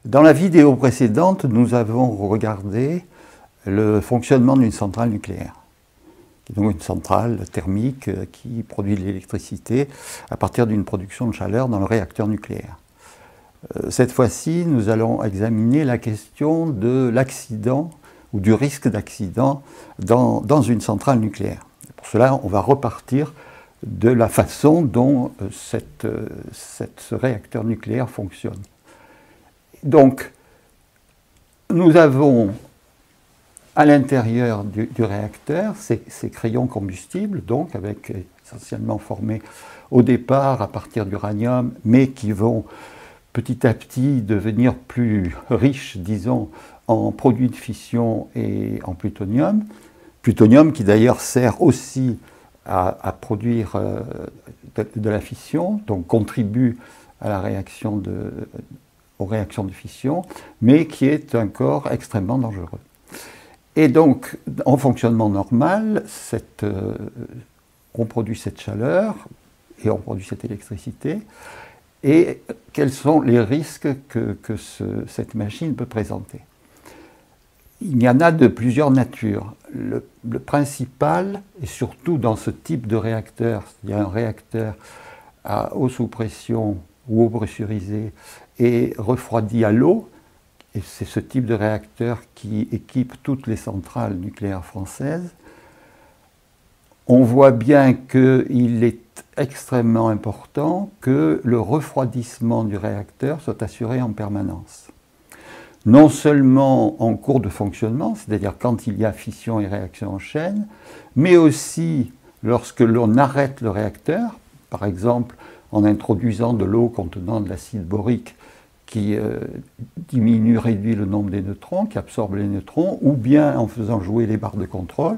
Dans la vidéo précédente, nous avons regardé le fonctionnement d'une centrale nucléaire. Donc une centrale thermique qui produit de l'électricité à partir d'une production de chaleur dans le réacteur nucléaire. Cette fois-ci, nous allons examiner la question de l'accident ou du risque d'accident dans une centrale nucléaire. Pour cela, on va repartir de la façon dont ce réacteur nucléaire fonctionne. Donc, nous avons à l'intérieur du réacteur ces crayons combustibles, donc avec essentiellement formés au départ à partir d'uranium, mais qui vont petit à petit devenir plus riches, disons, en produits de fission et en plutonium. Plutonium qui d'ailleurs sert aussi à produire de la fission, donc contribue à la réaction aux réactions de fission, mais qui est un corps extrêmement dangereux. Et donc, en fonctionnement normal, on produit cette chaleur et on produit cette électricité. Et quels sont les risques que cette machine peut présenter? Il y en a de plusieurs natures. Le principal, et surtout dans ce type de réacteur, il y a un réacteur à eau sous pression ou eau pressurisée et refroidi à l'eau, et c'est ce type de réacteur qui équipe toutes les centrales nucléaires françaises. On voit bien qu'il est extrêmement important que le refroidissement du réacteur soit assuré en permanence. Non seulement en cours de fonctionnement, c'est-à-dire quand il y a fission et réaction en chaîne, mais aussi lorsque l'on arrête le réacteur, par exemple en introduisant de l'eau contenant de l'acide borique qui réduit le nombre des neutrons, qui absorbe les neutrons, ou bien en faisant jouer les barres de contrôle.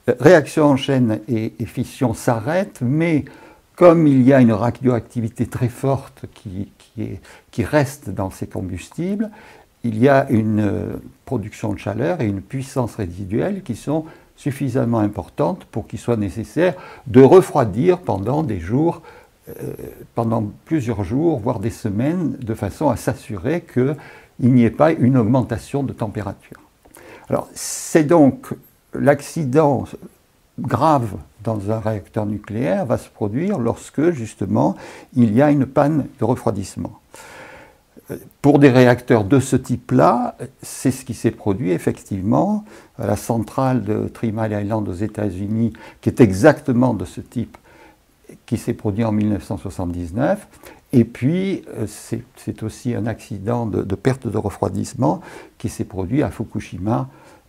Réaction en chaîne et fission s'arrêtent, mais comme il y a une radioactivité très forte qui reste dans ces combustibles, il y a une production de chaleur et une puissance résiduelle qui sont suffisamment importantes pour qu'il soit nécessaire de refroidir pendant des jours, pendant plusieurs jours, voire des semaines, de façon à s'assurer qu'il n'y ait pas une augmentation de température. Alors, c'est donc l'accident grave dans un réacteur nucléaire va se produire lorsque, justement, il y a une panne de refroidissement. Pour des réacteurs de ce type-là, c'est ce qui s'est produit effectivement à la centrale de Three Mile Island aux États-Unis, qui est exactement de ce type, qui s'est produit en 1979. Et puis, c'est aussi un accident de perte de refroidissement qui s'est produit à Fukushima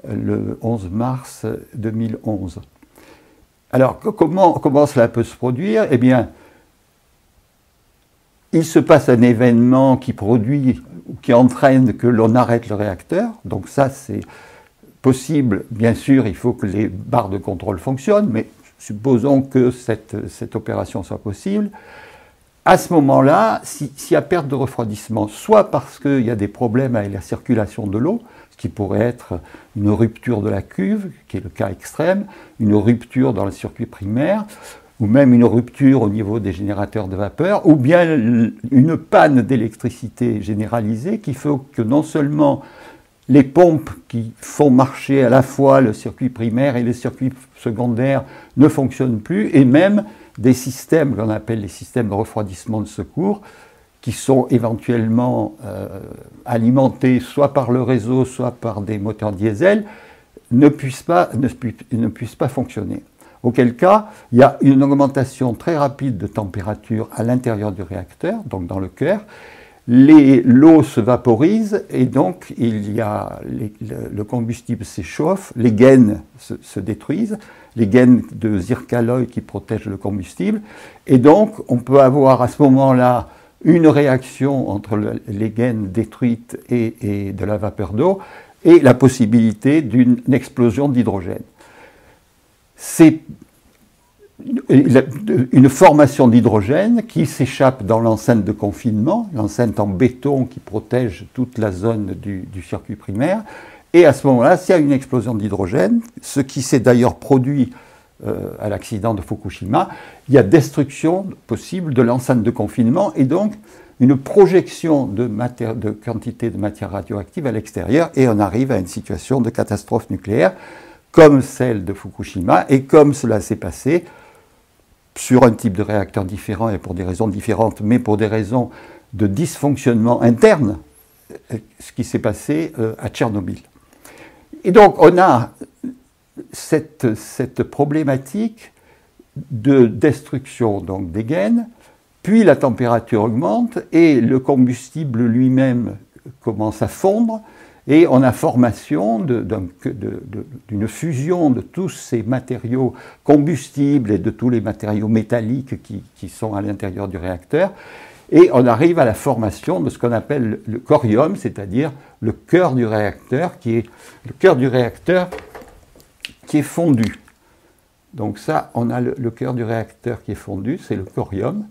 le 11 mars 2011. Alors, comment cela peut se produire? Eh bien, il se passe un événement qui produit ou qui entraîne que l'on arrête le réacteur. Donc ça, c'est possible. Bien sûr, il faut que les barres de contrôle fonctionnent, mais supposons que cette opération soit possible. À ce moment-là, s'il y a perte de refroidissement, soit parce qu'il y a des problèmes avec la circulation de l'eau, ce qui pourrait être une rupture de la cuve, qui est le cas extrême, une rupture dans le circuit primaire, ou même une rupture au niveau des générateurs de vapeur, ou bien une panne d'électricité généralisée qui fait que non seulement les pompes qui font marcher à la fois le circuit primaire et le circuit secondaire ne fonctionnent plus, et même des systèmes qu'on appelle les systèmes de refroidissement de secours, qui sont éventuellement alimentés soit par le réseau, soit par des moteurs diesel, ne puissent pas fonctionner. Auquel cas, il y a une augmentation très rapide de température à l'intérieur du réacteur, donc dans le cœur. L'eau se vaporise et donc le combustible s'échauffe, les gaines se détruisent, les gaines de zircaloy qui protègent le combustible. Et donc, on peut avoir à ce moment-là une réaction entre les gaines détruites et de la vapeur d'eau et la possibilité d'une explosion d'hydrogène. C'est une formation d'hydrogène qui s'échappe dans l'enceinte de confinement, l'enceinte en béton qui protège toute la zone du circuit primaire. Et à ce moment-là, s'il y a une explosion d'hydrogène, ce qui s'est d'ailleurs produit à l'accident de Fukushima, il y a destruction possible de l'enceinte de confinement et donc une projection de quantité de matière radioactive à l'extérieur, et on arrive à une situation de catastrophe nucléaire comme celle de Fukushima, et comme cela s'est passé sur un type de réacteur différent et pour des raisons différentes, mais pour des raisons de dysfonctionnement interne, ce qui s'est passé à Tchernobyl. Et donc on a cette problématique de destruction donc, des gaines, puis la température augmente et le combustible lui-même commence à fondre, et on a formation d'une fusion de tous ces matériaux combustibles et de tous les matériaux métalliques qui sont à l'intérieur du réacteur, et on arrive à la formation de ce qu'on appelle le corium, c'est-à-dire le cœur du réacteur qui est fondu. Donc ça, on a le cœur du réacteur qui est fondu, c'est le corium,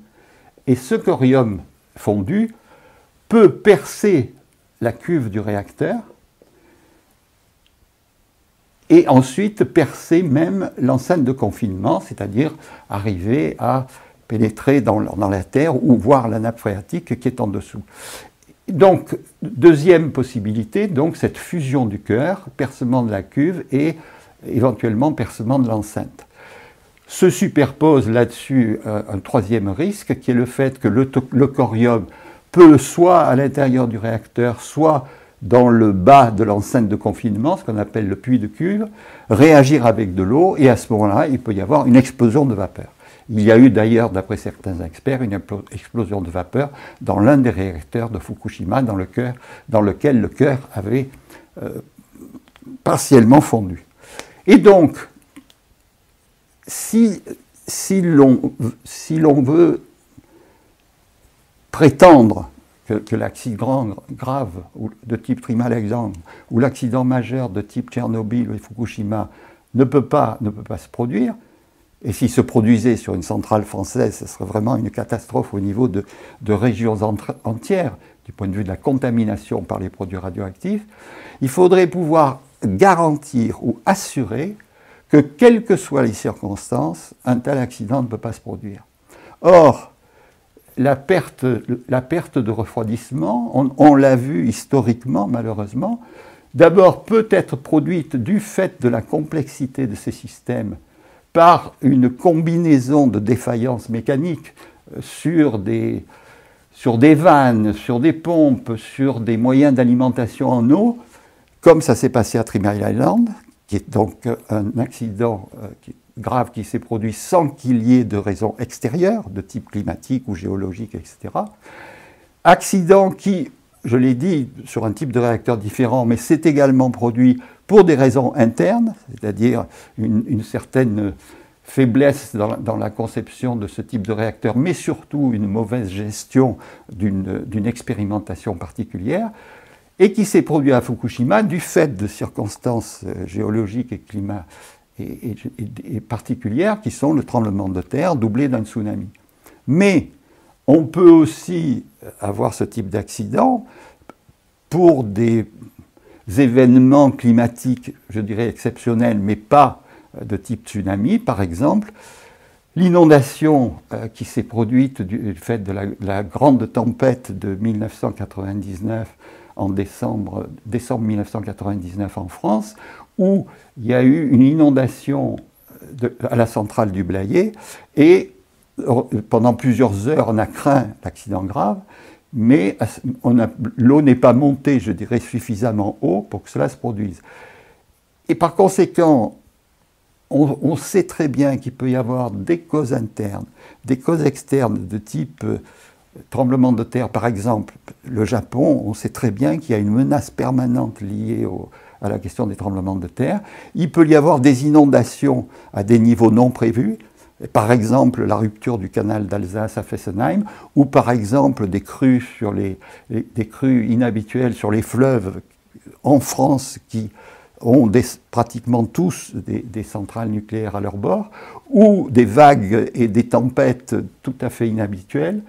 et ce corium fondu peut percer la cuve du réacteur et ensuite percer même l'enceinte de confinement, c'est-à-dire arriver à pénétrer dans la terre ou voir la nappe phréatique qui est en dessous. Donc, deuxième possibilité, donc cette fusion du cœur, percement de la cuve et éventuellement percement de l'enceinte. Se superpose là-dessus un troisième risque qui est le fait que le corium peut soit à l'intérieur du réacteur, soit dans le bas de l'enceinte de confinement, ce qu'on appelle le puits de cuve, réagir avec de l'eau, et à ce moment-là, il peut y avoir une explosion de vapeur. Il y a eu d'ailleurs, d'après certains experts, une explosion de vapeur dans l'un des réacteurs de Fukushima, dans lequel le cœur avait partiellement fondu. Et donc, si l'on veut prétendre que l'accident grave de type Trim-Alexander ou l'accident majeur de type Tchernobyl ou Fukushima ne peut pas se produire, et s'il se produisait sur une centrale française, ce serait vraiment une catastrophe au niveau de régions entières, du point de vue de la contamination par les produits radioactifs, il faudrait pouvoir garantir ou assurer que, quelles que soient les circonstances, un tel accident ne peut pas se produire. Or, la perte de refroidissement, on l'a vu historiquement, malheureusement, d'abord peut être produite du fait de la complexité de ces systèmes par une combinaison de défaillances mécaniques sur des vannes, sur des pompes, sur des moyens d'alimentation en eau, comme ça s'est passé à Three Mile Island, qui est donc un accident grave qui s'est produit sans qu'il y ait de raisons extérieures, de type climatique ou géologique, etc. Accident qui, je l'ai dit, sur un type de réacteur différent, mais s'est également produit pour des raisons internes, c'est-à-dire une certaine faiblesse dans la conception de ce type de réacteur, mais surtout une mauvaise gestion d'une expérimentation particulière, et qui s'est produit à Fukushima du fait de circonstances géologiques et climat et particulières qui sont le tremblement de terre doublé d'un tsunami. Mais on peut aussi avoir ce type d'accident pour des événements climatiques, je dirais exceptionnels, mais pas de type tsunami. Par exemple, l'inondation qui s'est produite du fait de la grande tempête de 1999 en décembre 1999 en France, où il y a eu une inondation à la centrale du Blayais, et pendant plusieurs heures, on a craint l'accident grave, mais l'eau n'est pas montée, je dirais, suffisamment haut pour que cela se produise. Et par conséquent, on sait très bien qu'il peut y avoir des causes internes, des causes externes de type tremblement de terre. Par exemple, le Japon, on sait très bien qu'il y a une menace permanente liée à la question des tremblements de terre. Il peut y avoir des inondations à des niveaux non prévus, par exemple la rupture du canal d'Alsace à Fessenheim, ou par exemple des crues inhabituelles sur les fleuves en France qui ont pratiquement tous des centrales nucléaires à leur bord, ou des vagues et des tempêtes tout à fait inhabituelles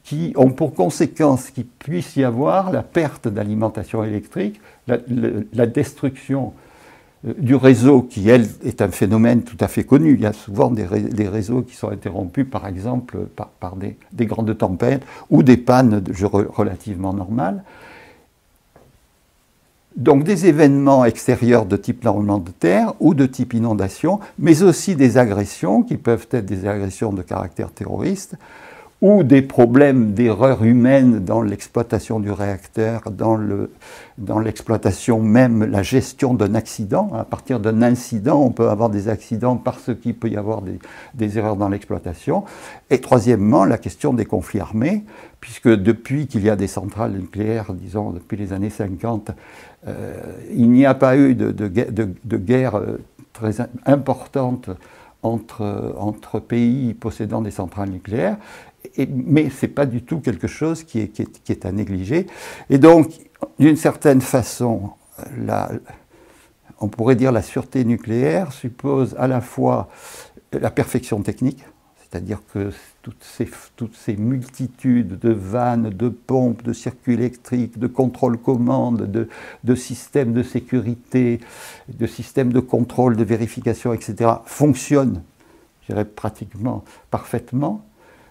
qui ont pour conséquence qu'il puisse y avoir la perte d'alimentation électrique, la destruction du réseau qui, elle, est un phénomène tout à fait connu. Il y a souvent des réseaux qui sont interrompus, par exemple, par des grandes tempêtes ou des pannes relativement normales. Donc des événements extérieurs de type tremblement de terre ou de type inondation, mais aussi des agressions qui peuvent être des agressions de caractère terroriste, ou des problèmes d'erreur humaine dans l'exploitation du réacteur, dans l'exploitation même, la gestion d'un accident. À partir d'un incident, on peut avoir des accidents parce qu'il peut y avoir des erreurs dans l'exploitation. Et troisièmement, la question des conflits armés, puisque depuis qu'il y a des centrales nucléaires, disons depuis les années 50, il n'y a pas eu de guerre très importante entre pays possédant des centrales nucléaires. Mais ce n'est pas du tout quelque chose qui est à négliger. Et donc, d'une certaine façon, on pourrait dire la sûreté nucléaire suppose à la fois la perfection technique, c'est-à-dire que toutes ces multitudes de vannes, de pompes, de circuits électriques, de contrôle-commande, de systèmes de sécurité, de systèmes de contrôle, de vérification, etc., fonctionnent, je dirais, pratiquement parfaitement.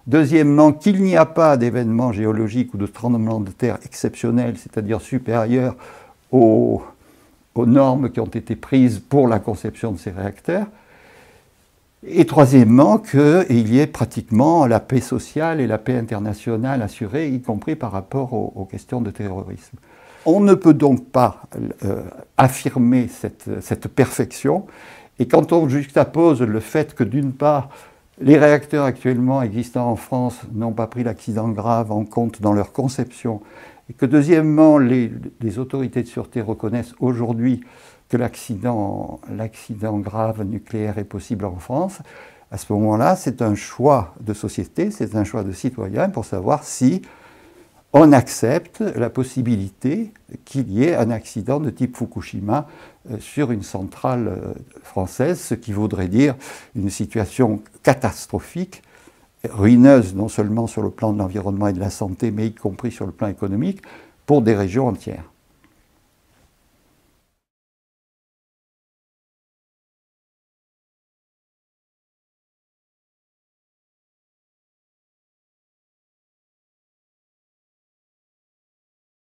Deuxièmement, qu'il n'y a pas d'événements géologiques ou de tremblements de terre exceptionnels, c'est-à-dire supérieurs aux normes qui ont été prises pour la conception de ces réacteurs. Et troisièmement, qu'il y ait pratiquement la paix sociale et la paix internationale assurée, y compris par rapport aux questions de terrorisme. On ne peut donc pas affirmer cette perfection, et quand on juxtapose le fait que d'une part, les réacteurs actuellement existants en France n'ont pas pris l'accident grave en compte dans leur conception, et que deuxièmement, les autorités de sûreté reconnaissent aujourd'hui que l'accident grave nucléaire est possible en France, à ce moment-là, c'est un choix de société, c'est un choix de citoyen pour savoir si on accepte la possibilité qu'il y ait un accident de type Fukushima sur une centrale française, ce qui voudrait dire une situation catastrophique, ruineuse non seulement sur le plan de l'environnement et de la santé, mais y compris sur le plan économique, pour des régions entières.